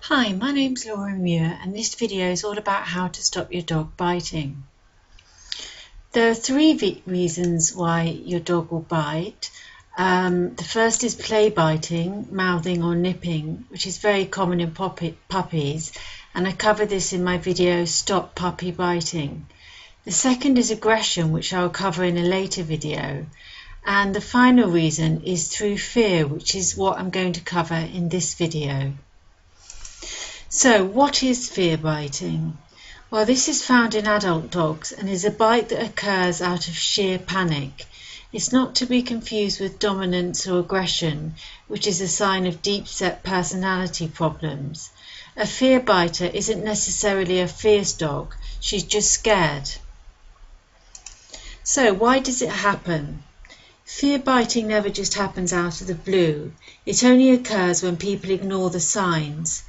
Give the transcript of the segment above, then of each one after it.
Hi, my name's Laura Muir and this video is all about how to stop your dog biting. There are three reasons why your dog will bite. The first is play biting, mouthing or nipping, which is very common in puppies, and I cover this in my video Stop Puppy Biting. The second is aggression, which I'll cover in a later video. And the final reason is through fear, which is what I'm going to cover in this video. So, what is fear biting? Well, this is found in adult dogs and is a bite that occurs out of sheer panic. It's not to be confused with dominance or aggression, which is a sign of deep-set personality problems. A fear biter isn't necessarily a fierce dog, she's just scared. So, why does it happen? Fear biting never just happens out of the blue. It only occurs when people ignore the signs.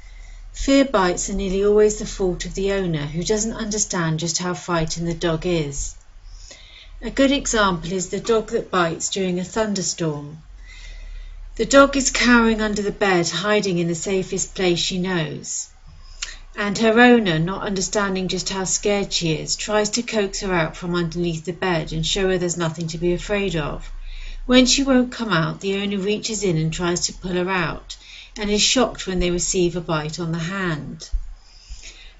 Fear bites are nearly always the fault of the owner, who doesn't understand just how frightened the dog is. A good example is the dog that bites during a thunderstorm. The dog is cowering under the bed, hiding in the safest place she knows. And her owner, not understanding just how scared she is, tries to coax her out from underneath the bed and show her there's nothing to be afraid of. When she won't come out, the owner reaches in and tries to pull her out, and is shocked when they receive a bite on the hand.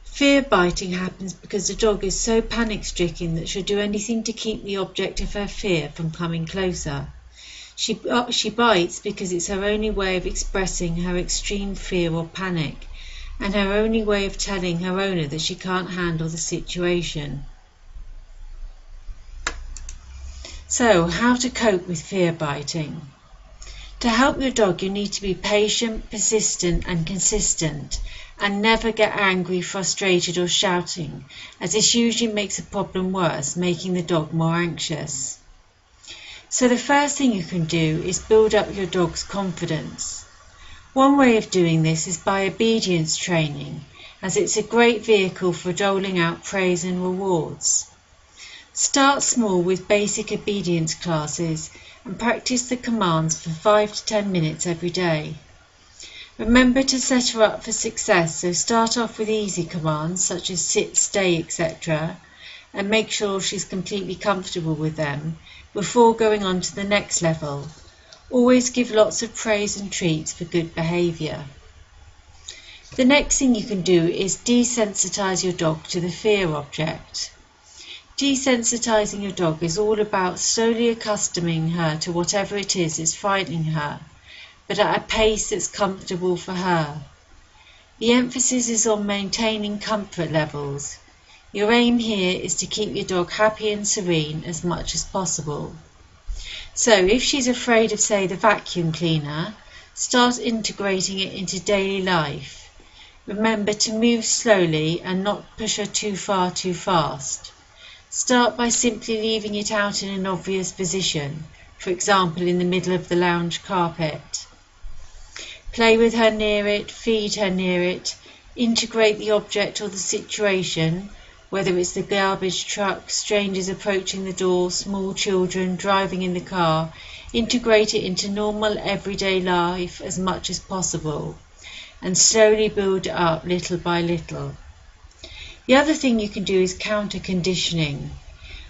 Fear biting happens because the dog is so panic-stricken that she'll do anything to keep the object of her fear from coming closer. She bites because it's her only way of expressing her extreme fear or panic, and her only way of telling her owner that she can't handle the situation. So, how to cope with fear biting? To help your dog, you need to be patient, persistent and consistent, and never get angry, frustrated or shouting, as this usually makes the problem worse, making the dog more anxious. So the first thing you can do is build up your dog's confidence. One way of doing this is by obedience training, as it's a great vehicle for doling out praise and rewards. Start small with basic obedience classes and practice the commands for 5 to 10 minutes every day. Remember to set her up for success, so start off with easy commands such as sit, stay, etc. and make sure she's completely comfortable with them before going on to the next level. Always give lots of praise and treats for good behaviour. The next thing you can do is desensitize your dog to the fear object. Desensitizing your dog is all about slowly accustoming her to whatever it is that's frightening her, but at a pace that's comfortable for her. The emphasis is on maintaining comfort levels. Your aim here is to keep your dog happy and serene as much as possible. So if she's afraid of, say, the vacuum cleaner, start integrating it into daily life. Remember to move slowly and not push her too far too fast. Start by simply leaving it out in an obvious position, for example in the middle of the lounge carpet. Play with her near it, feed her near it, integrate the object or the situation, whether it's the garbage truck, strangers approaching the door, small children driving in the car. Integrate it into normal everyday life as much as possible and slowly build it up little by little. The other thing you can do is counter conditioning.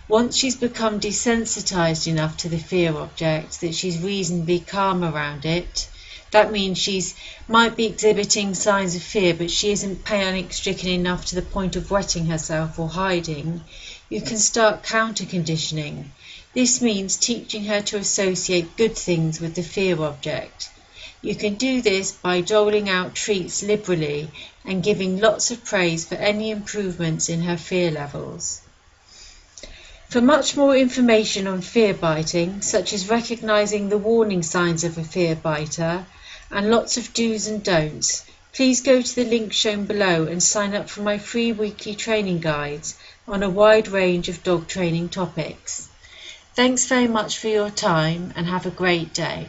Once she's become desensitized enough to the fear object that she's reasonably calm around it, that means she's might be exhibiting signs of fear, but she isn't panic-stricken enough to the point of wetting herself or hiding, you can start counter-conditioning. This means teaching her to associate good things with the fear object. You can do this by doling out treats liberally and giving lots of praise for any improvements in her fear levels. For much more information on fear biting, such as recognizing the warning signs of a fear biter, and lots of do's and don'ts, please go to the link shown below and sign up for my free weekly training guides on a wide range of dog training topics. Thanks very much for your time and have a great day.